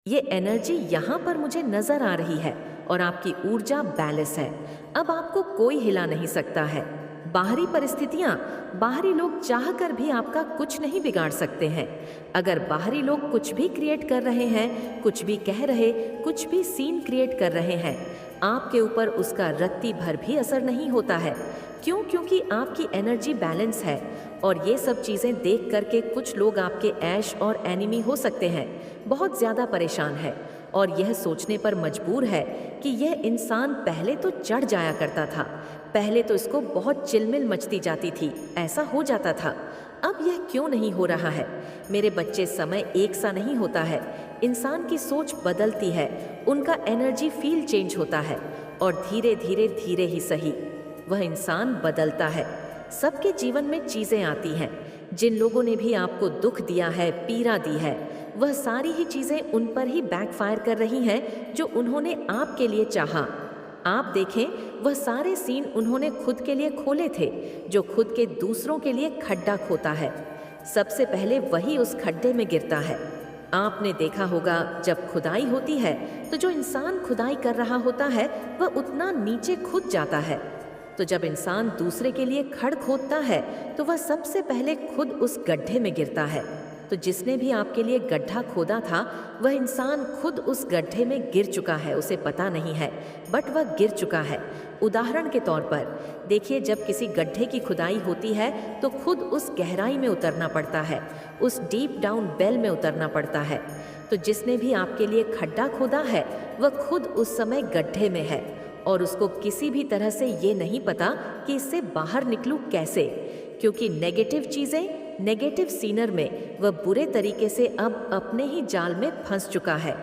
ये एनर्जी यहाँ पर मुझे नजर आ रही है और आपकी ऊर्जा बैलेंस है। अब आपको कोई हिला नहीं सकता है। बाहरी परिस्थितियाँ, बाहरी लोग चाहकर भी आपका कुछ नहीं बिगाड़ सकते हैं। अगर बाहरी लोग कुछ भी क्रिएट कर रहे हैं, कुछ भी कह रहे, कुछ भी सीन क्रिएट कर रहे हैं, आपके ऊपर उसका रत्ती भर भी असर नहीं होता है। क्यों? क्योंकि आपकी एनर्जी बैलेंस है। और ये सब चीज़ें देख करके कुछ लोग आपके ऐश और एनिमी हो सकते हैं, बहुत ज़्यादा परेशान है और यह सोचने पर मजबूर है कि यह इंसान पहले तो चढ़ जाया करता था, पहले तो इसको बहुत चिलमिल मचती जाती थी, ऐसा हो जाता था, अब यह क्यों नहीं हो रहा है। मेरे बच्चे, समय एक सा नहीं होता है, इंसान की सोच बदलती है, उनका एनर्जी फील्ड चेंज होता है और धीरे धीरे धीरे ही सही वह इंसान बदलता है। सबके जीवन में चीज़ें आती हैं। जिन लोगों ने भी आपको दुख दिया है, पीड़ा दी है, वह सारी ही चीज़ें उन पर ही बैकफायर कर रही हैं जो उन्होंने आपके लिए चाहा। आप देखें, वह सारे सीन उन्होंने खुद के लिए खोले थे, जो खुद के दूसरों के लिए खड्डा खोता है, सबसे पहले वही उस खड्डे में गिरता है। आपने देखा होगा, जब खुदाई होती है तो जो इंसान खुदाई कर रहा होता है वह उतना नीचे खुद जाता है। तो जब इंसान दूसरे के लिए खड़ खोदता है तो वह सबसे पहले खुद उस गड्ढे में गिरता है। तो जिसने भी आपके लिए गड्ढा खोदा था, वह इंसान खुद उस गड्ढे में गिर चुका है, उसे पता नहीं है, बट वह गिर चुका है। उदाहरण के तौर पर देखिए, जब किसी गड्ढे की खुदाई होती है तो खुद उस गहराई में उतरना पड़ता है, उस डीप डाउन वेल में उतरना पड़ता है। तो जिसने भी आपके लिए खड्डा खोदा है, वह खुद उस समय गड्ढे में है और उसको किसी भी तरह से ये नहीं पता कि इससे बाहर निकलूं कैसे, क्योंकि नेगेटिव चीज़ें, नेगेटिव सीनर में वह बुरे तरीके से अब अपने ही जाल में फंस चुका है।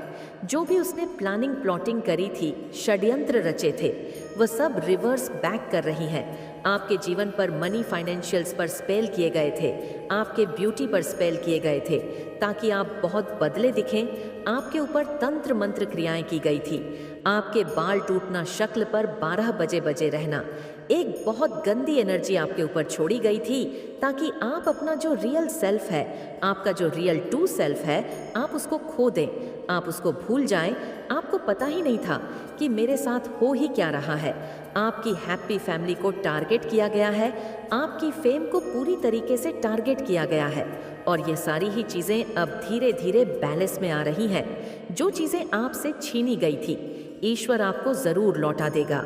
जो भी उसने प्लानिंग प्लॉटिंग करी थी, षड्यंत्र रचे थे, वह सब रिवर्स बैक कर रही हैं। आपके जीवन पर मनी फाइनेंशियल्स पर स्पेल किए गए थे, आपके ब्यूटी पर स्पेल किए गए थे ताकि आप बहुत बदले दिखें। आपके ऊपर तंत्र मंत्र क्रियाएं की गई थी। आपके बाल टूटना, शक्ल पर 12 बजे बजे रहना, एक बहुत गंदी एनर्जी आपके ऊपर छोड़ी गई थी ताकि आप अपना जो रियल सेल्फ है, आपका जो रियल टू सेल्फ है, आप उसको खो दें, आप उसको भूल जाएं। आपको पता ही नहीं था कि मेरे साथ हो ही क्या रहा है। आपकी हैप्पी फैमिली को टारगेट किया गया है, आपकी फेम को पूरी तरीके से टारगेट किया गया है और ये सारी ही चीज़ें अब धीरे धीरे बैलेंस में आ रही हैं। जो चीज़ें आपसे छीनी गई थी, ईश्वर आपको ज़रूर लौटा देगा।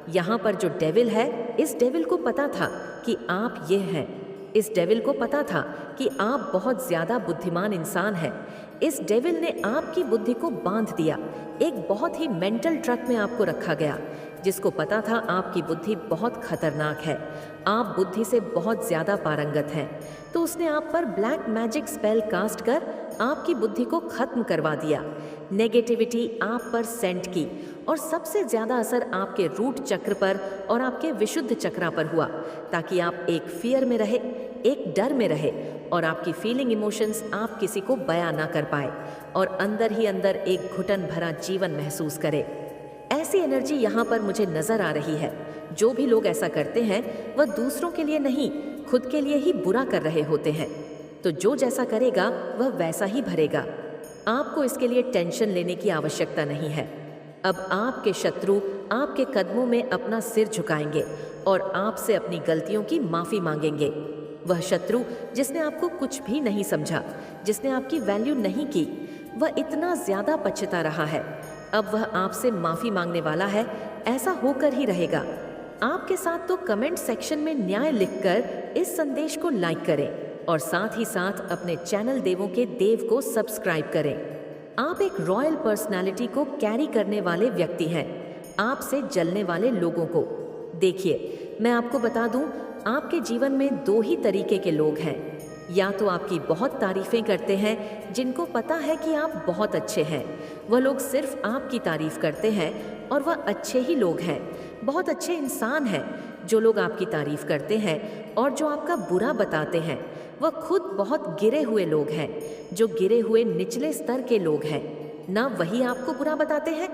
यहाँ पर जो डेविल है, इस डेविल को पता था कि आप ये हैं। इस डेविल को पता था कि आप बहुत ज़्यादा बुद्धिमान इंसान हैं। इस डेविल ने आपकी बुद्धि को बांध दिया। एक बहुत ही मेंटल ट्रक में आपको रखा गया, जिसको पता था आपकी बुद्धि बहुत खतरनाक है, आप बुद्धि से बहुत ज़्यादा पारंगत हैं। तो उसने आप पर ब्लैक मैजिक स्पेल कास्ट कर आपकी बुद्धि को खत्म करवा दिया। नेगेटिविटी आप पर सेंड की और सबसे ज़्यादा असर आपके रूट चक्र पर और आपके विशुद्ध चक्रा पर हुआ, ताकि आप एक फियर में रहे, एक डर में रहे और आपकी फीलिंग इमोशंस आप किसी को बयां ना कर पाए और अंदर ही अंदर एक घुटन भरा जीवन महसूस करे। ऐसी एनर्जी यहाँ पर मुझे नजर आ रही है। जो भी लोग ऐसा करते हैं वह दूसरों के लिए नहीं, खुद के लिए ही बुरा कर रहे होते हैं। तो जो जैसा करेगा वह वैसा ही भरेगा। आपको इसके लिए टेंशन लेने की आवश्यकता नहीं है। अब आपके शत्रु आपके कदमों में अपना सिर झुकाएंगे और आपसे अपनी गलतियों की माफ़ी मांगेंगे। वह शत्रु जिसने आपको कुछ भी नहीं समझा, जिसने आपकी वैल्यू नहीं की, वह इतना ज़्यादा पछता रहा है, अब वह आपसे माफ़ी मांगने वाला है। ऐसा होकर ही रहेगा। आपके साथ तो कमेंट सेक्शन में न्याय लिखकर इस संदेश को लाइक करें और साथ ही साथ अपने चैनल देवों के देव को सब्सक्राइब करें। आप एक रॉयल पर्सनालिटी को कैरी करने वाले व्यक्ति हैं। आपसे जलने वाले लोगों को देखिए, मैं आपको बता दूं, आपके जीवन में दो ही तरीके के लोग हैं। या तो आपकी बहुत तारीफ़ें करते हैं, जिनको पता है कि आप बहुत अच्छे हैं, वह लोग सिर्फ आपकी तारीफ़ करते हैं और वह अच्छे ही लोग हैं, बहुत अच्छे इंसान हैं। जो लोग आपकी तारीफ़ करते हैं और जो आपका बुरा बताते हैं, वह खुद बहुत गिरे हुए लोग हैं, जो गिरे हुए निचले स्तर के लोग हैं ना, वही आपको बुरा बताते हैं।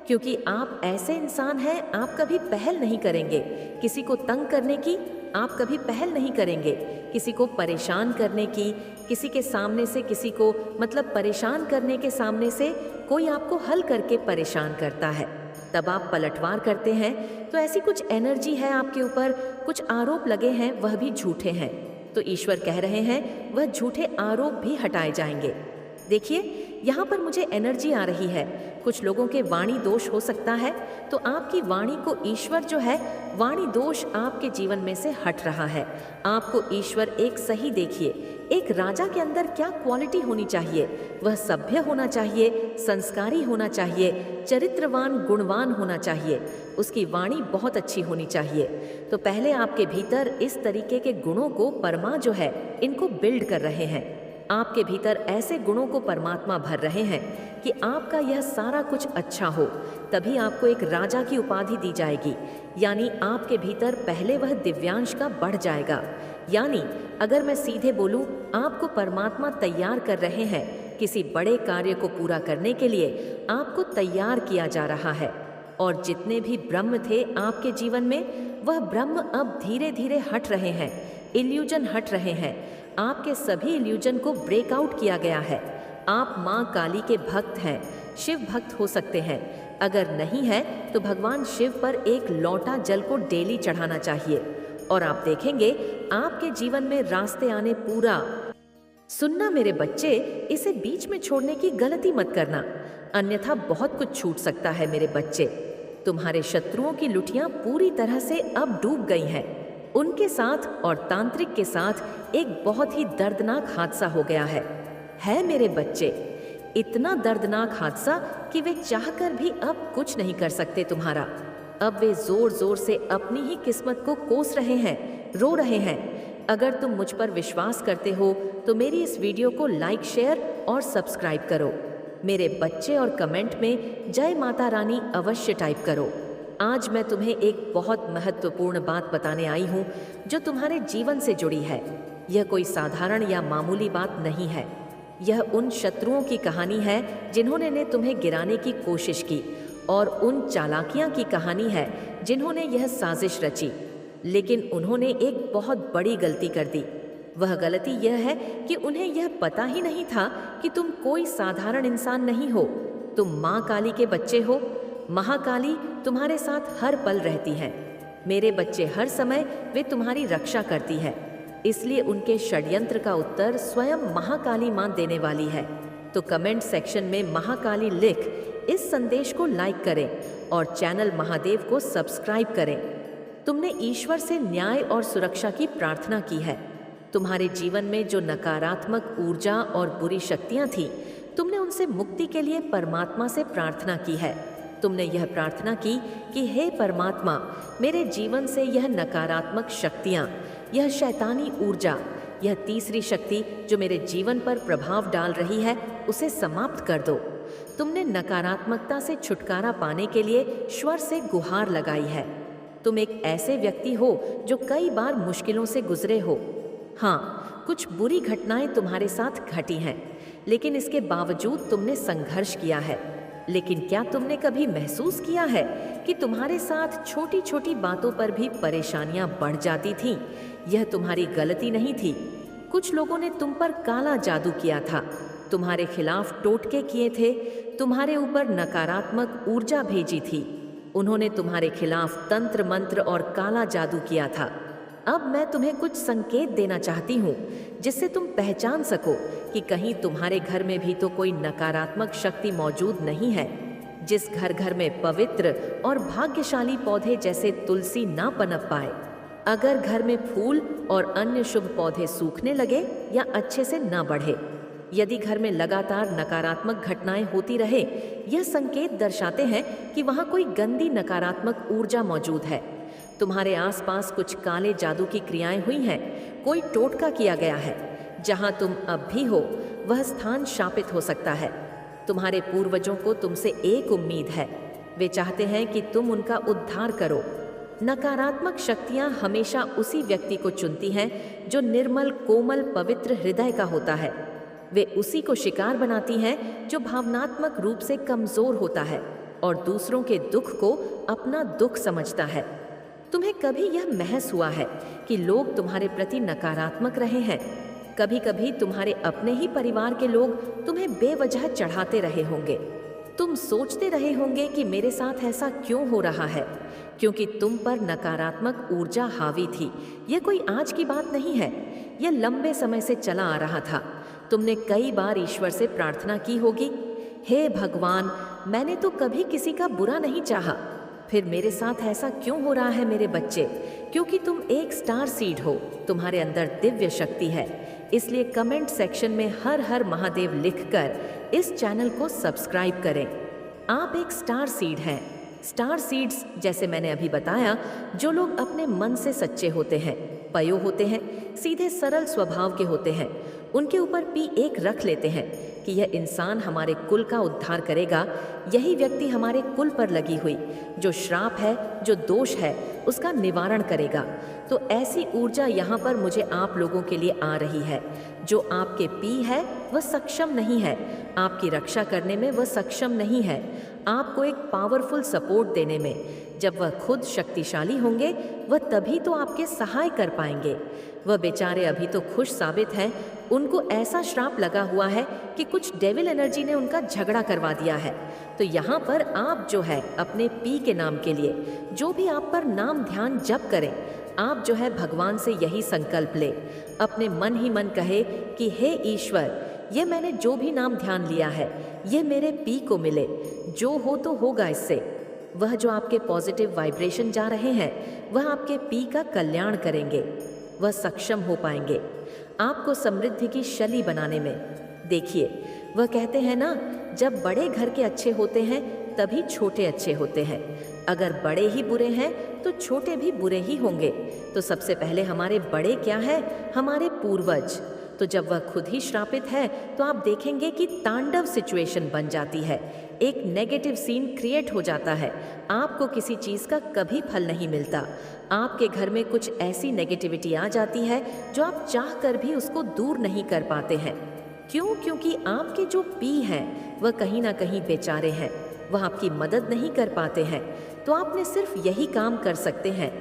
क्योंकि आप ऐसे इंसान हैं, आप कभी पहल नहीं करेंगे किसी को तंग करने की, आप कभी पहल नहीं करेंगे किसी को परेशान करने की, किसी के सामने से किसी को मतलब परेशान करने के सामने से कोई आपको हल करके परेशान करता है, तब आप पलटवार करते हैं, तो ऐसी कुछ एनर्जी है आपके ऊपर, कुछ आरोप लगे हैं वह भी झूठे हैं, तो ईश्वर कह रहे हैं वह झूठे आरोप भी हटाए जाएंगे। देखिए, यहाँ पर मुझे एनर्जी आ रही है, कुछ लोगों के वाणी दोष हो सकता है, तो आपकी वाणी को ईश्वर जो है, वाणी दोष आपके जीवन में से हट रहा है। आपको ईश्वर एक सही देखिए, एक राजा के अंदर क्या क्वालिटी होनी चाहिए, वह सभ्य होना चाहिए, संस्कारी होना चाहिए, चरित्रवान गुणवान होना चाहिए, उसकी वाणी बहुत अच्छी होनी चाहिए। तो पहले आपके भीतर इस तरीके के गुणों को परमा जो है, इनको बिल्ड कर रहे हैं। आपके भीतर ऐसे गुणों को परमात्मा भर रहे हैं कि आपका यह सारा कुछ अच्छा हो, तभी आपको एक राजा की उपाधि दी जाएगी। यानी आपके भीतर पहले वह दिव्यांश का बढ़ जाएगा। यानी अगर मैं सीधे बोलूं, आपको परमात्मा तैयार कर रहे हैं, किसी बड़े कार्य को पूरा करने के लिए आपको तैयार किया जा रहा है। और जितने भी ब्रह्म थे आपके जीवन में, वह ब्रह्म अब धीरे धीरे हट रहे हैं, इल्यूजन हट रहे हैं। आपके सभी इल्यूजन को ब्रेकआउट किया गया है। आप माँ काली के भक्त हैं, शिव भक्त हो सकते हैं, अगर नहीं है तो भगवान शिव पर एक लोटा जल को डेली चढ़ाना चाहिए और आप देखेंगे आपके जीवन में रास्ते आने पूरा। सुनना मेरे बच्चे, इसे बीच में छोड़ने की गलती मत करना, अन्यथा बहुत कुछ छूट सकता है मेरे बच्चे। तुम्हारे शत्रुओं की लुटियां पूरी तरह से अब डूब गई हैं। उनके साथ और तांत्रिक के साथ एक बहुत ही दर्दनाक हादसा हो गया है मेरे बच्चे। इतना दर्दनाक हादसा कि वे चाहकर भी अब कुछ नहीं कर सकते तुम्हारा। अब वे जोर जोर से अपनी ही किस्मत को कोस रहे हैं, रो रहे हैं। अगर तुम मुझ पर विश्वास करते हो तो मेरी इस वीडियो को लाइक, शेयर और सब्सक्राइब करो मेरे बच्चे, और कमेंट में जय माता रानी अवश्य टाइप करो। आज मैं तुम्हें एक बहुत महत्वपूर्ण बात बताने आई हूँ जो तुम्हारे जीवन से जुड़ी है। यह कोई साधारण या मामूली बात नहीं है। यह उन शत्रुओं की कहानी है जिन्होंने तुम्हें गिराने की कोशिश की, और उन चालाकियां की कहानी है जिन्होंने यह साजिश रची, लेकिन उन्होंने एक बहुत बड़ी गलती कर दी। वह गलती यह है कि उन्हें यह पता ही नहीं था कि तुम कोई साधारण इंसान नहीं हो। तुम माँ काली के बच्चे हो। महाकाली तुम्हारे साथ हर पल रहती हैं। मेरे बच्चे, हर समय वे तुम्हारी रक्षा करती है, इसलिए उनके षड्यंत्र का उत्तर स्वयं महाकाली मां देने वाली है। तो कमेंट सेक्शन में महाकाली लिख इस संदेश को लाइक करें और चैनल महादेव को सब्सक्राइब करें। तुमने ईश्वर से न्याय और सुरक्षा की प्रार्थना की है। तुम्हारे जीवन में जो नकारात्मक ऊर्जा और बुरी शक्तियां थीं, तुमने उनसे मुक्ति के लिए परमात्मा से प्रार्थना की है। तुमने यह प्रार्थना की कि हे परमात्मा, मेरे जीवन से यह नकारात्मक शक्तियाँ, यह शैतानी ऊर्जा, यह तीसरी शक्ति जो मेरे जीवन पर प्रभाव डाल रही है, उसे समाप्त कर दो। तुमने नकारात्मकता से छुटकारा पाने के लिए ईश्वर से गुहार लगाई है। तुम एक ऐसे व्यक्ति हो जो कई बार मुश्किलों से गुजरे हो। हाँ, कुछ बुरी घटनाएं तुम्हारे साथ घटी हैं, लेकिन इसके बावजूद तुमने संघर्ष किया है। लेकिन क्या तुमने कभी महसूस किया है कि तुम्हारे साथ छोटी छोटी बातों पर भी परेशानियां बढ़ जाती थीं? यह तुम्हारी गलती नहीं थी। कुछ लोगों ने तुम पर काला जादू किया था, तुम्हारे खिलाफ टोटके किए थे, तुम्हारे ऊपर नकारात्मक ऊर्जा भेजी थी। उन्होंने तुम्हारे खिलाफ तंत्र मंत्र और काला जादू किया था। अब मैं तुम्हें कुछ संकेत देना चाहती हूँ जिससे तुम पहचान सको कि कहीं तुम्हारे घर में भी तो कोई नकारात्मक शक्ति मौजूद नहीं है। जिस घर घर में पवित्र और भाग्यशाली पौधे जैसे तुलसी ना पनप पाए, अगर घर में फूल और अन्य शुभ पौधे सूखने लगे या अच्छे से ना बढ़े, यदि घर में लगातार नकारात्मक घटनाएं होती रहे, यह संकेत दर्शाते हैं कि वहाँ कोई गंदी नकारात्मक ऊर्जा मौजूद है। तुम्हारे आसपास कुछ काले जादू की क्रियाएं हुई हैं, कोई टोटका किया गया है। जहां तुम अब भी हो वह स्थान शापित हो सकता है। तुम्हारे पूर्वजों को तुमसे एक उम्मीद है, वे चाहते हैं कि तुम उनका उद्धार करो। नकारात्मक शक्तियां हमेशा उसी व्यक्ति को चुनती हैं जो निर्मल, कोमल, पवित्र हृदय का होता है। वे उसी को शिकार बनाती हैं जो भावनात्मक रूप से कमजोर होता है और दूसरों के दुख को अपना दुख समझता है। तुम्हें कभी यह महसूस हुआ है कि लोग तुम्हारे प्रति नकारात्मक रहे हैं? कभी कभी तुम्हारे अपने ही परिवार के लोग तुम्हें बेवजह चढ़ाते रहे होंगे। तुम सोचते रहे होंगे कि मेरे साथ ऐसा क्यों हो रहा है, क्योंकि तुम पर नकारात्मक ऊर्जा हावी थी। यह कोई आज की बात नहीं है, यह लंबे समय से चला आ रहा था। तुमने कई बार ईश्वर से प्रार्थना की होगी, हे भगवान, मैंने तो कभी किसी का बुरा नहीं चाहा, फिर मेरे साथ ऐसा क्यों हो रहा है मेरे बच्चे? क्योंकि तुम एक स्टार सीड हो, तुम्हारे अंदर दिव्य शक्ति है। इसलिए कमेंट सेक्शन में हर हर महादेव लिखकर इस चैनल को सब्सक्राइब करें। आप एक स्टार सीड हैं। स्टार सीड्स, जैसे मैंने अभी बताया, जो लोग अपने मन से सच्चे होते हैं, पयो होते हैं, सीधे सरल स्वभाव के होते हैं, उनके ऊपर P1 रख लेते हैं कि यह इंसान हमारे कुल का उद्धार करेगा। यही व्यक्ति हमारे कुल पर लगी हुई जो श्राप है, जो दोष है, उसका निवारण करेगा। तो ऐसी ऊर्जा यहाँ पर मुझे आप लोगों के लिए आ रही है। जो आपके P है वह सक्षम नहीं है, आपकी रक्षा करने में वह सक्षम नहीं है, आपको एक पावरफुल सपोर्ट देने में। जब वह खुद शक्तिशाली होंगे वह तभी तो आपके सहाय कर पाएंगे। वह बेचारे अभी तो खुश साबित हैं, उनको ऐसा श्राप लगा हुआ है कि कुछ डेविल एनर्जी ने उनका झगड़ा करवा दिया है। तो यहाँ पर आप जो है अपने P के नाम के लिए जो भी आप पर नाम ध्यान जप करें, आप जो है भगवान से यही संकल्प ले, अपने मन ही मन कहे कि हे ईश्वर, ये मैंने जो भी नाम ध्यान लिया है ये मेरे P को मिले, जो हो तो होगा इससे। वह जो आपके पॉजिटिव वाइब्रेशन जा रहे हैं वह आपके P का कल्याण करेंगे, वह सक्षम हो पाएंगे आपको समृद्धि की शली बनाने में। देखिए, वह कहते हैं ना, जब बड़े घर के अच्छे होते हैं तभी छोटे अच्छे होते हैं। अगर बड़े ही बुरे हैं तो छोटे भी बुरे ही होंगे। तो सबसे पहले हमारे बड़े क्या है? हमारे पूर्वज। तो जब वह खुद ही श्रापित है तो आप देखेंगे कि तांडव सिचुएशन बन जाती है, एक नेगेटिव सीन क्रिएट हो जाता है। आपको किसी चीज़ का कभी फल नहीं मिलता। आपके घर में कुछ ऐसी नेगेटिविटी आ जाती है जो आप चाह कर भी उसको दूर नहीं कर पाते हैं। क्यों? क्योंकि आपके जो P हैं वह कहीं ना कहीं बेचारे हैं, वह आपकी मदद नहीं कर पाते हैं। तो आपने सिर्फ यही काम कर सकते हैं।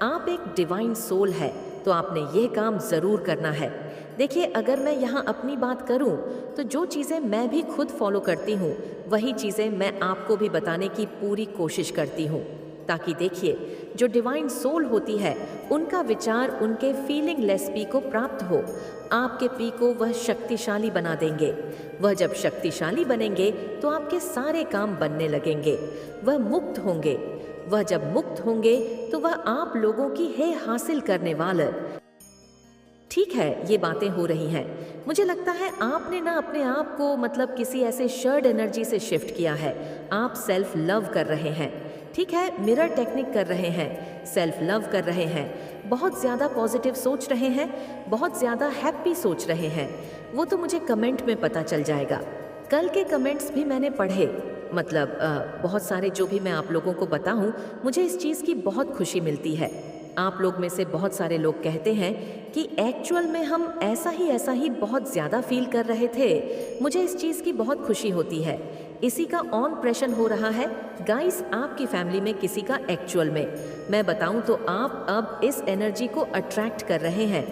आप एक डिवाइन सोल है तो आपने यह काम ज़रूर करना है। देखिए, अगर मैं यहाँ अपनी बात करूँ तो जो चीज़ें मैं भी खुद फॉलो करती हूँ वही चीज़ें मैं आपको भी बताने की पूरी कोशिश करती हूँ, ताकि देखिए, जो डिवाइन सोल होती है उनका विचार उनके फीलिंग लेस P को प्राप्त हो। आपके P को वह शक्तिशाली बना देंगे। वह जब शक्तिशाली बनेंगे तो आपके सारे काम बनने लगेंगे। वह मुक्त होंगे। वह जब मुक्त होंगे तो वह आप लोगों की है हासिल करने वाले। ठीक है, ये बातें हो रही हैं। मुझे लगता है आपने ना अपने आप को मतलब किसी ऐसे शर्ड एनर्जी से शिफ्ट किया है। आप सेल्फ लव कर रहे हैं, ठीक है, मिरर टेक्निक कर रहे हैं, सेल्फ लव कर रहे हैं, बहुत ज़्यादा पॉजिटिव सोच रहे हैं, बहुत ज़्यादा हैप्पी सोच रहे हैं। वो तो मुझे कमेंट में पता चल जाएगा। कल के कमेंट्स भी मैंने पढ़े, मतलब बहुत सारे जो भी मैं आप लोगों को बताऊं, मुझे इस चीज़ की बहुत खुशी मिलती है। आप लोग में से बहुत सारे लोग कहते हैं कि एक्चुअल में हम ऐसा ही बहुत ज़्यादा फील कर रहे थे। मुझे इस चीज़ की बहुत खुशी होती है। इसी का ऑन प्रेशन हो रहा है गाइस आपकी फैमिली में, किसी का एक्चुअल में। मैं बताऊं तो आप अब इस एनर्जी को अट्रैक्ट कर रहे हैं।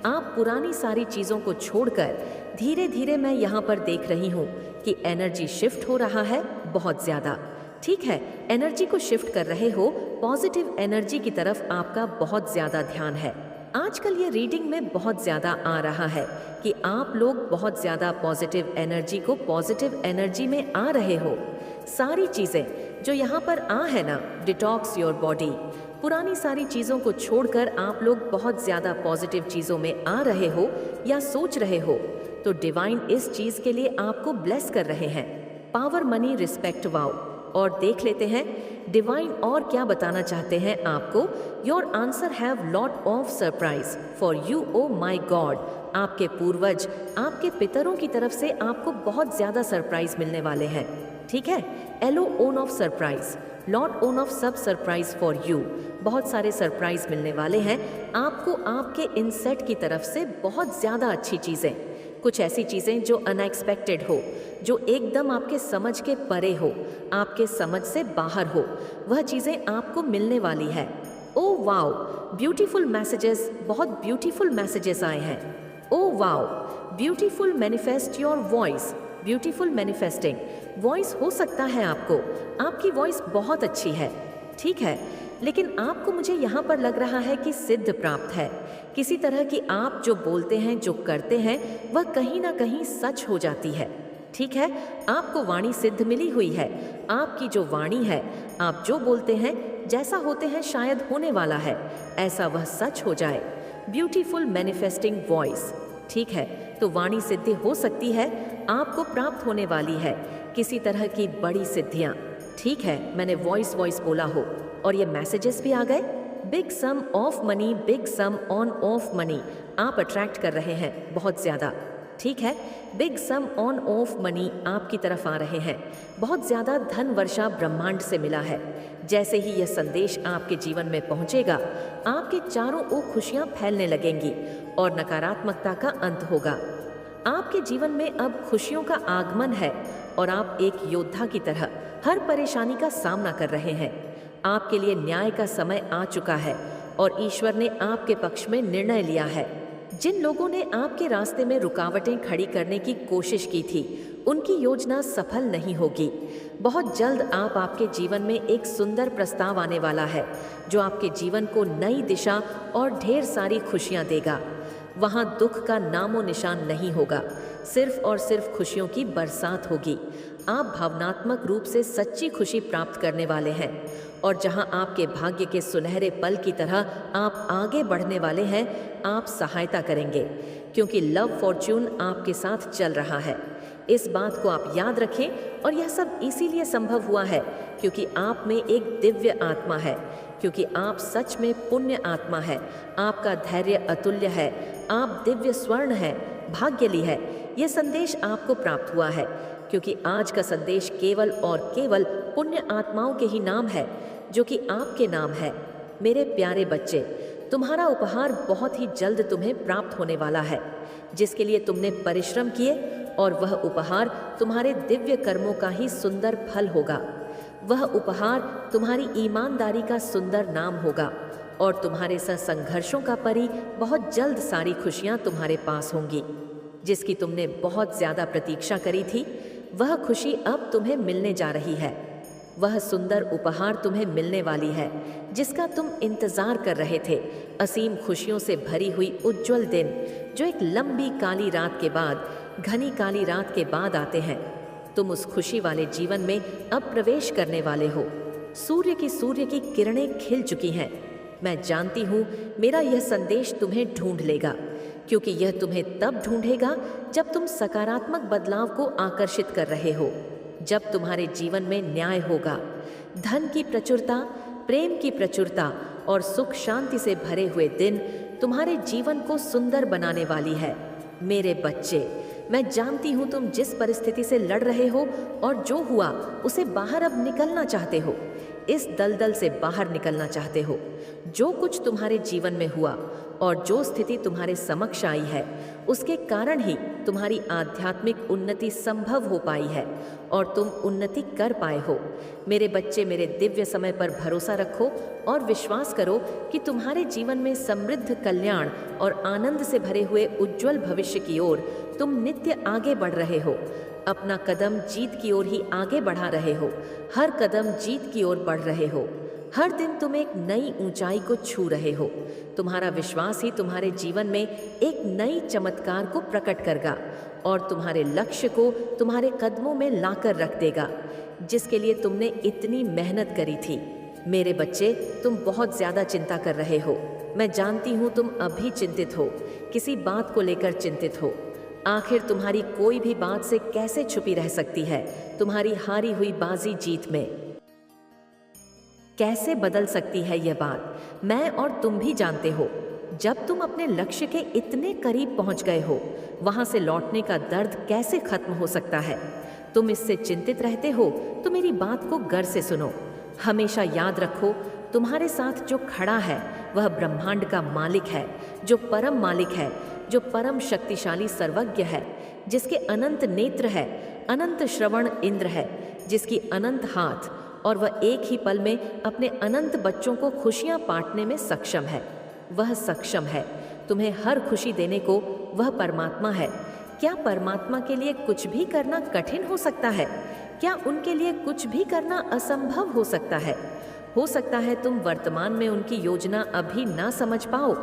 आप पुरानी सारी चीज़ों को छोड़कर धीरे धीरे, मैं यहाँ पर देख रही हूँ कि एनर्जी शिफ्ट हो रहा है बहुत ज़्यादा। ठीक है, एनर्जी को शिफ्ट कर रहे हो, पॉजिटिव एनर्जी की तरफ आपका बहुत ज़्यादा ध्यान है। आजकल ये रीडिंग में बहुत ज़्यादा आ रहा है कि आप लोग बहुत ज़्यादा पॉजिटिव एनर्जी को पॉजिटिव एनर्जी में आ रहे हो। सारी चीज़ें जो यहाँ पर आ है ना, डिटॉक्स योर बॉडी, पुरानी सारी चीज़ों को छोड़कर आप लोग बहुत ज़्यादा पॉजिटिव चीज़ों में आ रहे हो या सोच रहे हो। तो डिवाइन इस चीज़ के लिए आपको ब्लेस कर रहे हैं। Power, money, respect, wow. और देख लेते हैं डिवाइन और क्या बताना चाहते हैं आपको। Your answer have lot of surprise for you, oh my god. आपके पूर्वज, आपके पितरों की तरफ से आपको बहुत ज़्यादा सरप्राइज मिलने वाले हैं। ठीक है, a lot own of surprise, lot own of सब सरप्राइज फॉर यू। बहुत सारे सरप्राइज मिलने वाले हैं आपको आपके इनसेट की तरफ से। बहुत ज़्यादा अच्छी चीज़ें, कुछ ऐसी चीज़ें जो अनएक्सपेक्टेड हो, जो एकदम आपके समझ के परे हो, आपके समझ से बाहर हो, वह चीज़ें आपको मिलने वाली है। ओ वाओ, ब्यूटीफुल मैसेजेस, बहुत ब्यूटीफुल मैसेजेस आए हैं। Oh wow, beautiful manifest your voice, beautiful manifesting. Voice हो सकता है आपकी वॉइस बहुत अच्छी है, ठीक है, लेकिन आपको मुझे यहाँ पर लग रहा है कि सिद्ध प्राप्त है। किसी तरह की आप जो बोलते हैं, जो करते हैं, वह कहीं ना कहीं सच हो जाती है, ठीक है। आपको वाणी सिद्ध मिली हुई है। आपकी जो वाणी है, आप जो बोलते हैं, जैसा होते हैं, शायद होने वाला है ऐसा वह सच हो जाए। ब्यूटीफुल मैनिफेस्टिंग वॉइस, ठीक है। तो वाणी सिद्धि हो सकती है, आपको प्राप्त होने वाली है किसी तरह की बड़ी सिद्धियां, ठीक है। मैंने वॉइस बोला हो और ये मैसेजेस भी आ गए। Big sum of money, big sum on of money आप अट्रैक्ट कर रहे हैं बहुत ज़्यादा, ठीक है। Big sum on of money आपकी तरफ आ रहे हैं। बहुत ज़्यादा धन वर्षा ब्रह्मांड से मिला है। जैसे ही यह संदेश आपके जीवन में पहुंचेगा, आपके चारों ओर खुशियां फैलने लगेंगी और नकारात्मकता का अंत होगा। आपके जीवन में अब खुशियों का आगमन है और आप एक योद्धा की तरह हर परेशानी का सामना कर रहे हैं। आपके लिए न्याय का समय आ चुका है और ईश्वर ने आपके पक्ष में निर्णय लिया है। जिन लोगों ने आपके रास्ते में रुकावटें खड़ी करने की कोशिश की थी, उनकी योजना सफल नहीं होगी। बहुत जल्द आपके जीवन में एक सुंदर प्रस्ताव आने वाला है जो आपके जीवन को नई दिशा और ढेर सारी खुशियां देगा। वहाँ दुख का नामो निशान नहीं होगा, सिर्फ और सिर्फ खुशियों की बरसात होगी। आप भावनात्मक रूप से सच्ची खुशी प्राप्त करने वाले हैं और जहाँ आपके भाग्य के सुनहरे पल की तरह आप आगे बढ़ने वाले हैं, आप सहायता करेंगे क्योंकि लव फॉर्च्यून आपके साथ चल रहा है। इस बात को आप याद रखें और यह सब इसीलिए संभव हुआ है क्योंकि आप में एक दिव्य आत्मा है, क्योंकि आप सच में पुण्य आत्मा है। आपका धैर्य अतुल्य है, आप दिव्य स्वर्ण है, भाग्यली है। यह संदेश आपको प्राप्त हुआ है क्योंकि आज का संदेश केवल और केवल पुण्य आत्माओं के ही नाम है जो कि आपके नाम है। मेरे प्यारे बच्चे, तुम्हारा उपहार बहुत ही जल्द तुम्हें प्राप्त होने वाला है, जिसके लिए तुमने परिश्रम किए, और वह उपहार तुम्हारे दिव्य कर्मों का ही सुंदर फल होगा। वह उपहार तुम्हारी ईमानदारी का सुंदर नाम होगा और तुम्हारे संघर्षों का परी बहुत जल्द सारी खुशियां तुम्हारे पास होंगी। जिसकी तुमने बहुत ज्यादा प्रतीक्षा करी थी, वह खुशी अब तुम्हें मिलने जा रही है। वह सुंदर उपहार तुम्हें मिलने वाली है जिसका तुम इंतजार कर रहे थे। असीम खुशियों से भरी हुई उज्जवल दिन जो एक लंबी काली रात के बाद, घनी काली रात के बाद आते हैं। तुम उस खुशी वाले जीवन में अब प्रवेश करने वाले हो। सूर्य की किरणें खिल चुकी हैं। मैं जानती हूँ मेरा यह संदेश तुम्हें ढूंढ लेगा, क्योंकि यह तुम्हें तब ढूंढेगा जब तुम सकारात्मक बदलाव को आकर्षित कर रहे हो, जब तुम्हारे जीवन में न्याय होगा। धन की प्रचुरता, प्रेम की प्रचुरता और सुख शांति से भरे हुए दिन तुम्हारे जीवन को सुंदर बनाने वाली है। मेरे बच्चे, मैं जानती हूँ तुम जिस परिस्थिति से लड़ रहे हो और जो हुआ उसे बाहर अब निकलना चाहते हो। इस दलदल से बाहर निकलना चाहते हो। जो कुछ तुम्हारे जीवन में हुआ और जो स्थिति तुम्हारे समक्ष आई है, उसके कारण ही तुम्हारी आध्यात्मिक उन्नति संभव हो पाई है और तुम उन्नति कर पाए हो। मेरे बच्चे, मेरे दिव्य समय पर भरोसा रखो और विश्वास करो कि तुम्हारे जीवन में समृद्ध कल्याण और आनंद से भरे हुए उज्जवल भविष्य की ओर तुम नित्य आगे बढ़ रहे हो। अपना कदम जीत की ओर ही आगे बढ़ा रहे हो। हर कदम जीत की ओर बढ़ रहे हो। हर दिन तुम एक नई ऊंचाई को छू रहे हो। तुम्हारा विश्वास ही तुम्हारे जीवन में एक नई चमत्कार को प्रकट करेगा और तुम्हारे लक्ष्य को तुम्हारे कदमों में लाकर रख देगा, जिसके लिए तुमने इतनी मेहनत करी थी। मेरे बच्चे, तुम बहुत ज्यादा चिंता कर रहे हो। मैं जानती हूँ तुम अभी चिंतित हो, किसी बात को लेकर चिंतित हो। आखिर तुम्हारी कोई भी बात से कैसे छुपी रह सकती है? तुम्हारी हारी हुई बाजी जीत में कैसे बदल सकती है यह बात? मैं और तुम भी जानते हो। जब तुम अपने लक्ष्य के इतने करीब पहुंच गए हो, वहां से लौटने का दर्द कैसे खत्म हो सकता है? तुम इससे चिंतित रहते हो तो मेरी बात को गौर से सुनो। हमेशा याद रखो, तुम्हारे साथ जो खड़ा है वह ब्रह्मांड का मालिक है, जो परम मालिक है, जो परम शक्तिशाली सर्वज्ञ है, जिसके अनंत नेत्र है, अनंत श्रवण इंद्र है, जिसकी अनंत हाथ, और वह एक ही पल में अपने अनंत बच्चों को खुशियां बांटने में सक्षम है। वह सक्षम है तुम्हें हर खुशी देने को। वह परमात्मा है। क्या परमात्मा के लिए कुछ भी करना कठिन हो सकता है? क्या उनके लिए कुछ भी करना असंभव हो सकता है? हो सकता है तुम वर्तमान में उनकी योजना अभी ना समझ पाओ,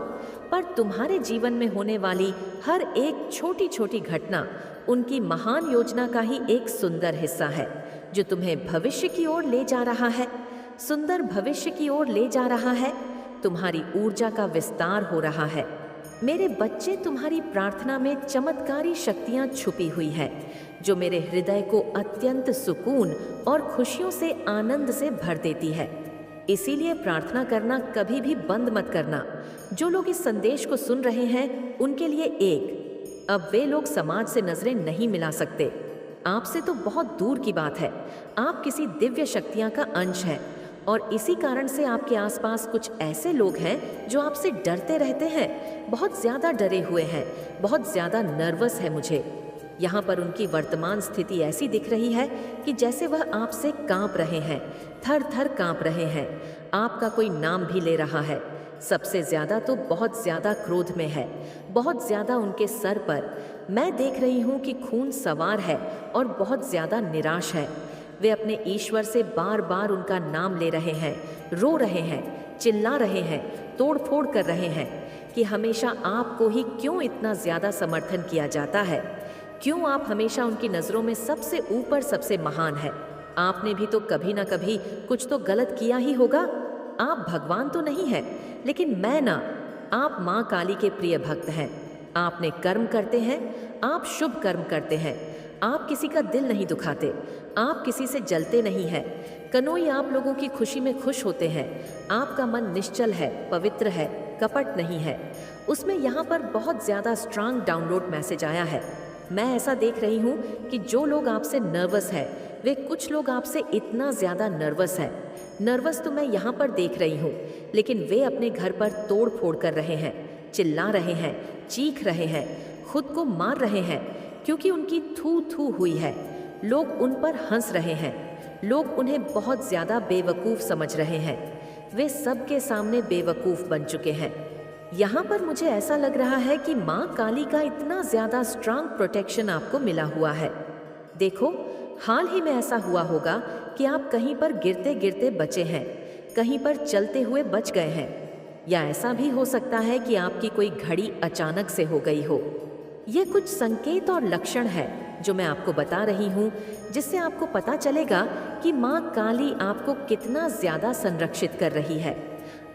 पर तुम्हारे जीवन में होने वाली हर एक छोटी छोटी घटना उनकी महान योजना का ही एक सुंदर हिस्सा है, जो तुम्हें भविष्य की ओर ले जा रहा है। सुंदर भविष्य की ओर ले जा रहा है। तुम्हारी ऊर्जा का विस्तार हो रहा है। मेरे बच्चे, तुम्हारी प्रार्थना में चमत्कारी शक्तियां छुपी हुई है, जो मेरे हृदय को अत्यंत सुकून और खुशियों से, आनंद से भर देती है। इसीलिए प्रार्थना करना कभी भी बंद मत करना। जो लोग इस संदेश को सुन रहे हैं, उनके लिए एक, अब वे लोग समाज से नजरें नहीं मिला सकते। आपसे तो बहुत दूर की बात है। आप किसी दिव्य शक्तियां का अंश हैं, और इसी कारण से आपके आसपास कुछ ऐसे लोग हैं जो आपसे डरते रहते हैं, बहुत ज़्यादा डरे हुए हैं, बहुत ज़्यादा नर्वस है। मुझे यहाँ पर उनकी वर्तमान स्थिति ऐसी दिख रही है कि जैसे वह आपसे कांप रहे हैं, थर थर कांप रहे हैं। आपका कोई नाम भी ले रहा है। सबसे ज़्यादा तो बहुत ज़्यादा क्रोध में है, बहुत ज़्यादा उनके सर पर मैं देख रही हूँ कि खून सवार है और बहुत ज़्यादा निराश है। वे अपने ईश्वर से बार बार उनका नाम ले रहे हैं, रो रहे हैं, चिल्ला रहे हैं, तोड़ फोड़ कर रहे हैं कि हमेशा आपको ही क्यों इतना ज़्यादा समर्थन किया जाता है, क्यों आप हमेशा उनकी नज़रों में सबसे ऊपर, सबसे महान है। आपने भी तो कभी ना कभी कुछ तो गलत किया ही होगा। आप भगवान तो नहीं है, लेकिन मैं ना, आप माँ काली के प्रिय भक्त हैं। आपने कर्म करते हैं, आप शुभ कर्म करते हैं, आप किसी का दिल नहीं दुखाते, आप किसी से जलते नहीं हैं। कनोई आप लोगों की खुशी में खुश होते हैं। आपका मन निश्चल है, पवित्र है, कपट नहीं है। उसमें यहाँ पर बहुत ज़्यादा स्ट्रांग डाउनलोड मैसेज आया है। मैं ऐसा देख रही हूँ कि जो लोग आपसे नर्वस है, वे कुछ लोग आपसे इतना ज़्यादा नर्वस है। नर्वस तो मैं यहाँ पर देख रही हूँ, लेकिन वे अपने घर पर तोड़ फोड़ कर रहे हैं, चिल्ला रहे हैं, चीख रहे हैं, खुद को मार रहे हैं, क्योंकि उनकी थू थू हुई है। लोग उन पर हंस रहे हैं, लोग उन्हें बहुत ज़्यादा बेवकूफ़ समझ रहे हैं। वे सबके सामने बेवकूफ़ बन चुके हैं। यहाँ पर मुझे ऐसा लग रहा है कि माँ काली का इतना ज़्यादा स्ट्रांग प्रोटेक्शन आपको मिला हुआ है। देखो, हाल ही में ऐसा हुआ होगा कि आप कहीं पर गिरते गिरते बचे हैं, कहीं पर चलते हुए बच गए हैं, या ऐसा भी हो सकता है कि आपकी कोई घड़ी अचानक से हो गई हो। ये कुछ संकेत और लक्षण है जो मैं आपको बता रही हूँ, जिससे आपको पता चलेगा कि माँ काली आपको कितना ज़्यादा संरक्षित कर रही है।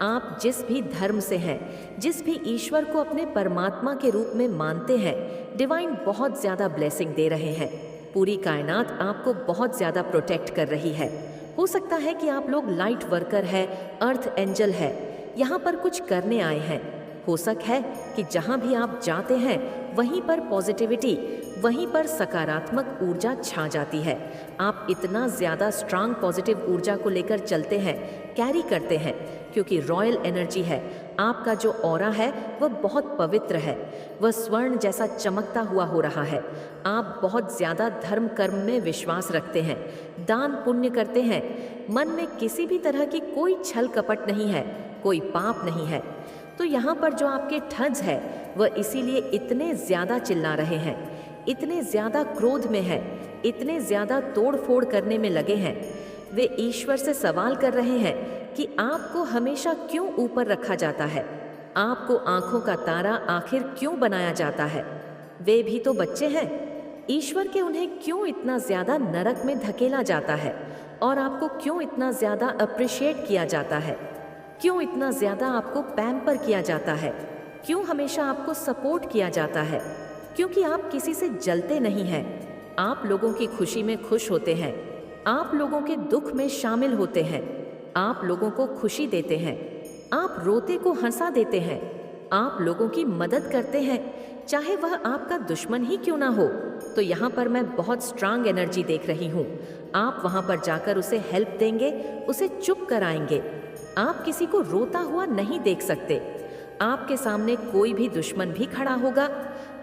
आप जिस भी धर्म से हैं, जिस भी ईश्वर को अपने परमात्मा के रूप में मानते हैं, डिवाइन बहुत ज़्यादा ब्लेसिंग दे रहे हैं। पूरी कायनात आपको बहुत ज़्यादा प्रोटेक्ट कर रही है। हो सकता है कि आप लोग लाइट वर्कर है, अर्थ एंजल है, यहाँ पर कुछ करने आए हैं। हो सकता है कि जहाँ भी आप जाते हैं, वहीं पर पॉजिटिविटी, वहीं पर सकारात्मक ऊर्जा छा जाती है। आप इतना ज़्यादा स्ट्रांग पॉजिटिव ऊर्जा को लेकर चलते हैं, कैरी करते हैं, क्योंकि रॉयल एनर्जी है। आपका जो ऑरा है वह बहुत पवित्र है, वह स्वर्ण जैसा चमकता हुआ हो रहा है। आप बहुत ज़्यादा धर्म कर्म में विश्वास रखते हैं, दान पुण्य करते हैं, मन में किसी भी तरह की कोई छल कपट नहीं है, कोई पाप नहीं है। तो यहाँ पर जो आपके ठग्स है, वह इसीलिए इतने ज़्यादा चिल्ला रहे हैं, इतने ज़्यादा क्रोध में है, इतने ज़्यादा तोड़ फोड़ करने में लगे हैं। वे ईश्वर से सवाल कर रहे हैं कि आपको हमेशा क्यों ऊपर रखा जाता है, आपको आंखों का तारा आखिर क्यों बनाया जाता है। वे भी तो बच्चे हैं। ईश्वर के उन्हें क्यों इतना ज़्यादा नरक में धकेला जाता है, और आपको क्यों इतना ज़्यादा अप्रिशिएट किया जाता है, क्यों इतना ज़्यादा आपको पैम्पर किया जाता है, क्यों हमेशा आपको सपोर्ट किया जाता है? क्योंकि आप किसी से जलते नहीं हैं। आप लोगों की खुशी में खुश होते हैं, आप लोगों के दुख में शामिल होते हैं, आप लोगों को खुशी देते हैं, आप रोते को हंसा देते हैं, आप लोगों की मदद करते हैं, चाहे वह आपका दुश्मन ही क्यों ना हो। तो यहाँ पर मैं बहुत स्ट्रांग एनर्जी देख रही हूँ। आप वहाँ पर जाकर उसे हेल्प देंगे, उसे चुप कराएंगे। आप किसी को रोता हुआ नहीं देख सकते। आपके सामने कोई भी दुश्मन भी खड़ा होगा,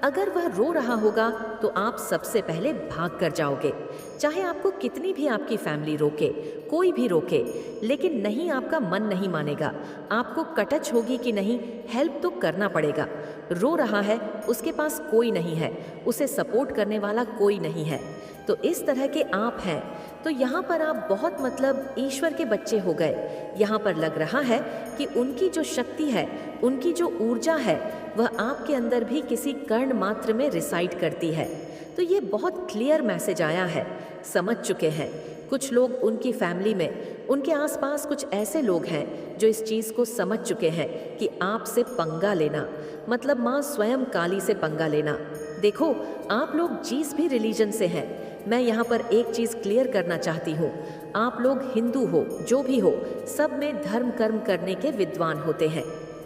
अगर वह रो रहा होगा तो आप सबसे पहले भाग कर जाओगे, चाहे आपको कितनी भी आपकी फैमिली रोके, कोई भी रोके, लेकिन नहीं, आपका मन नहीं मानेगा। आपको कटच होगी कि नहीं, हेल्प तो करना पड़ेगा। रो रहा है, उसके पास कोई नहीं है, उसे सपोर्ट करने वाला कोई नहीं है। तो इस तरह के आप हैं। तो यहाँ पर आप बहुत मतलब ईश्वर के बच्चे हो गए। यहाँ पर लग रहा है कि उनकी जो शक्ति है, उनकी जो ऊर्जा है, वह आपके अंदर भी किसी कण मात्र में रिसाइड करती है। तो ये बहुत क्लियर मैसेज आया है, समझ चुके हैं। कुछ लोग उनकी फैमिली में, उनके आसपास कुछ ऐसे लोग हैं जो इस चीज़ को समझ चुके हैं कि आपसे पंगा लेना मतलब माँ स्वयं काली से पंगा लेना। देखो, आप लोग जिस भी रिलीजन से हैं, मैं यहाँ पर एक चीज़ क्लियर करना चाहती हूँ। आप लोग हिंदू हो, जो भी हो, सब में धर्म कर्म करने के विद्वान होते हैं।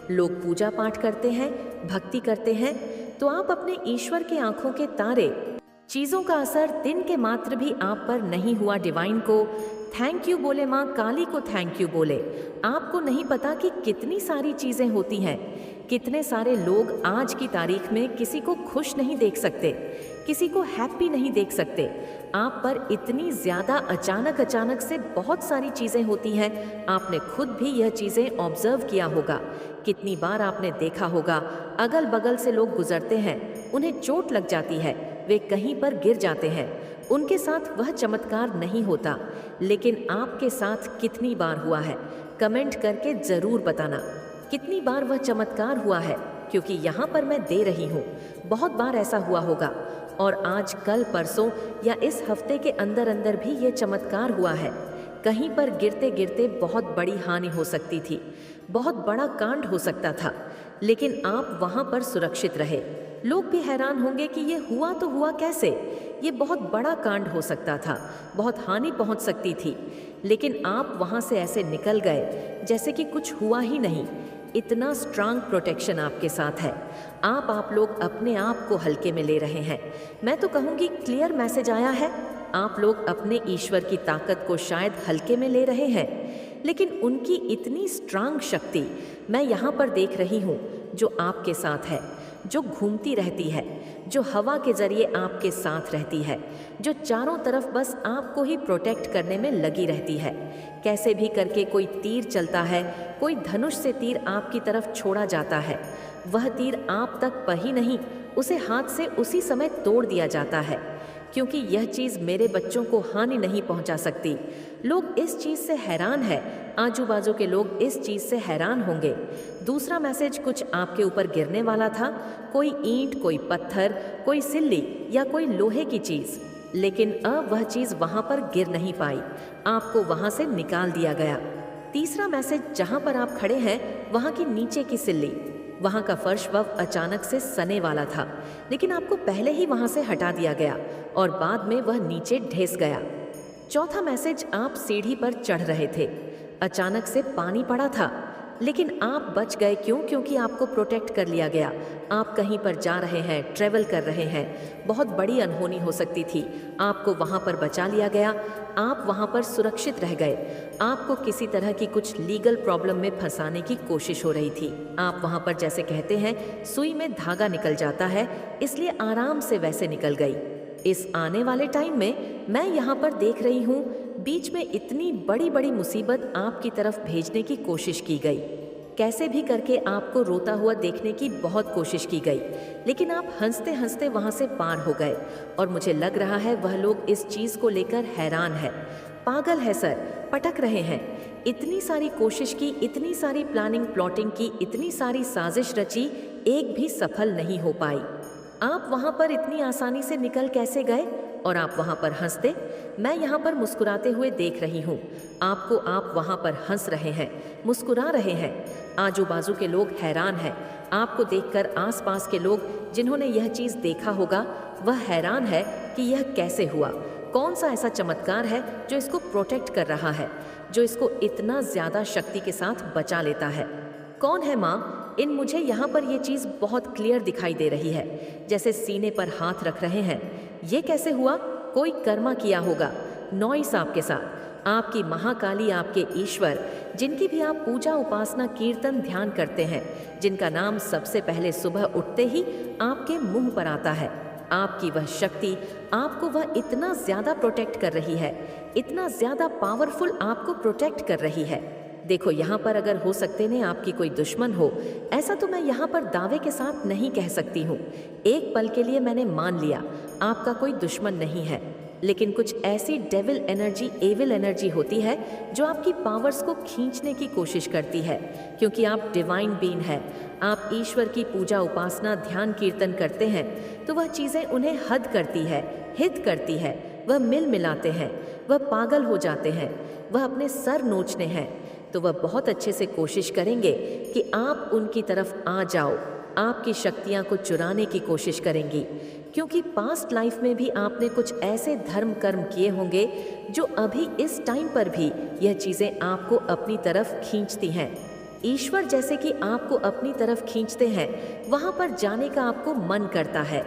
लोग पूजा पाठ करते हैं, भक्ति करते हैं। तो आप अपने ईश्वर के आंखों के तारे, चीज़ों का असर दिन के मात्र भी आप पर नहीं हुआ, डिवाइन को थैंक यू बोले, माँ काली को थैंक यू बोले। आपको नहीं पता कि कितनी सारी चीज़ें होती हैं, कितने सारे लोग आज की तारीख में किसी को खुश नहीं देख सकते, किसी को हैप्पी नहीं देख सकते। आप पर इतनी ज़्यादा अचानक से बहुत सारी चीज़ें होती हैं। आपने खुद भी यह चीज़ें ऑब्जर्व किया होगा। कितनी बार आपने देखा होगा, अगल बगल से लोग गुजरते हैं, उन्हें चोट लग जाती है, वे कहीं पर गिर जाते हैं, उनके साथ वह चमत्कार नहीं होता, लेकिन आपके साथ कितनी बार हुआ है? कमेंट करके ज़रूर बताना कितनी बार वह चमत्कार हुआ है, क्योंकि यहाँ पर मैं दे रही हूँ। बहुत बार ऐसा हुआ होगा, और आज कल परसों या इस हफ्ते के अंदर अंदर भी ये चमत्कार हुआ है। कहीं पर गिरते गिरते बहुत बड़ी हानि हो सकती थी, बहुत बड़ा कांड हो सकता था, लेकिन आप वहाँ पर सुरक्षित रहे। लोग भी हैरान होंगे कि ये हुआ तो हुआ कैसे? ये बहुत बड़ा कांड हो सकता था, बहुत हानि पहुँच सकती थी, लेकिन आप वहाँ से ऐसे निकल गए जैसे कि कुछ हुआ ही नहीं। इतना स्ट्रांग प्रोटेक्शन आपके साथ है। आप लोग अपने आप को हल्के में ले रहे हैं। मैं तो कहूँगी क्लियर मैसेज आया है। आप लोग अपने ईश्वर की ताकत को शायद हल्के में ले रहे हैं, लेकिन उनकी इतनी स्ट्रांग शक्ति मैं यहाँ पर देख रही हूँ, जो आपके साथ है, जो घूमती रहती है, जो हवा के जरिए आपके साथ रहती है, जो चारों तरफ बस आपको ही प्रोटेक्ट करने में लगी रहती है। कैसे भी करके कोई तीर चलता है, कोई धनुष से तीर आपकी तरफ छोड़ा जाता है, वह तीर आप तक पही नहीं, उसे हाथ से उसी समय तोड़ दिया जाता है, क्योंकि यह चीज़ मेरे बच्चों को हानि नहीं पहुंचा सकती। लोग इस चीज़ से हैरान है, आजू बाजू के लोग इस चीज़ से हैरान होंगे। दूसरा मैसेज कुछ आपके ऊपर गिरने वाला था, कोई ईंट, कोई पत्थर, कोई सिल्ली या कोई लोहे की चीज़, लेकिन अब वह चीज़ वहाँ पर गिर नहीं पाई, आपको वहाँ से निकाल दिया गया। तीसरा मैसेज, जहाँ पर आप खड़े हैं वहाँ की नीचे की सिल्ली, वहाँ का फर्श वह अचानक से सने वाला था, लेकिन आपको पहले ही वहाँ से हटा दिया गया और बाद में वह नीचे ढेस गया। चौथा मैसेज, आप सीढ़ी पर चढ़ रहे थे, अचानक से पानी पड़ा था, लेकिन आप बच गए। क्यों? क्योंकि आपको प्रोटेक्ट कर लिया गया। आप कहीं पर जा रहे हैं, ट्रेवल कर रहे हैं, बहुत बड़ी अनहोनी हो सकती थी, आपको वहाँ पर बचा लिया गया, आप वहाँ पर सुरक्षित रह गए। आपको किसी तरह की कुछ लीगल प्रॉब्लम में फंसाने की कोशिश हो रही थी। आप वहाँ पर, जैसे कहते हैं, सुई में धागा निकल जाता है, इसलिए आराम से वैसे निकल गई। इस आने वाले टाइम में मैं यहाँ पर देख रही हूँ, बीच में इतनी बड़ी बड़ी मुसीबत आपकी तरफ भेजने की कोशिश की गई। कैसे भी करके आपको रोता हुआ देखने की बहुत कोशिश की गई, लेकिन आप हंसते हंसते वहाँ से पार हो गए। और मुझे लग रहा है वह लोग इस चीज़ को लेकर हैरान है, पागल है सर, पटक रहे हैं। इतनी सारी कोशिश की, इतनी सारी प्लानिंग प्लॉटिंग की, इतनी सारी साजिश रची, एक भी सफल नहीं हो पाई। आप वहाँ पर इतनी आसानी से निकल कैसे गए? और आप वहाँ पर हंसते, मैं यहाँ पर मुस्कुराते हुए देख रही हूँ आपको। आप वहाँ पर हंस रहे हैं, मुस्कुरा रहे हैं। आजू बाजू के लोग हैरान हैं आपको देखकर। आसपास के लोग जिन्होंने यह चीज़ देखा होगा, वह हैरान है कि यह कैसे हुआ, कौन सा ऐसा चमत्कार है जो इसको प्रोटेक्ट कर रहा है, जो इसको इतना ज़्यादा शक्ति के साथ बचा लेता है। कौन है माँ? इन मुझे यहाँ पर ये चीज़ बहुत क्लियर दिखाई दे रही है, जैसे सीने पर हाथ रख रहे हैं। ये कैसे हुआ? कोई कर्मा किया होगा, नॉइस आपके साथ। आपकी महाकाली, आपके ईश्वर, जिनकी भी आप पूजा उपासना कीर्तन ध्यान करते हैं, जिनका नाम सबसे पहले सुबह उठते ही आपके मुंह पर आता है, आपकी वह शक्ति आपको वह इतना ज़्यादा प्रोटेक्ट कर रही है, इतना ज़्यादा पावरफुल आपको प्रोटेक्ट कर रही है। देखो यहाँ पर अगर हो सकते ने आपकी कोई दुश्मन हो, ऐसा तो मैं यहाँ पर दावे के साथ नहीं कह सकती हूँ। एक पल के लिए मैंने मान लिया आपका कोई दुश्मन नहीं है, लेकिन कुछ ऐसी डेविल एनर्जी, एविल एनर्जी होती है जो आपकी पावर्स को खींचने की कोशिश करती है, क्योंकि आप डिवाइन बीइंग है, आप ईश्वर की पूजा, उपासना, ध्यान, कीर्तन करते हैं, तो वह चीज़ें उन्हें हद करती है, हित करती है, वह मिल मिलाते हैं, वह पागल हो जाते हैं, वह अपने सर नोचने हैं, तो वह बहुत अच्छे से कोशिश करेंगे कि आप उनकी तरफ आ जाओ, आपकी शक्तियाँ को चुराने की कोशिश करेंगी, क्योंकि पास्ट लाइफ में भी आपने कुछ ऐसे धर्म कर्म किए होंगे जो अभी इस टाइम पर भी यह चीज़ें आपको अपनी तरफ खींचती हैं। ईश्वर जैसे कि आपको अपनी तरफ खींचते हैं, वहाँ पर जाने का आपको मन करता है।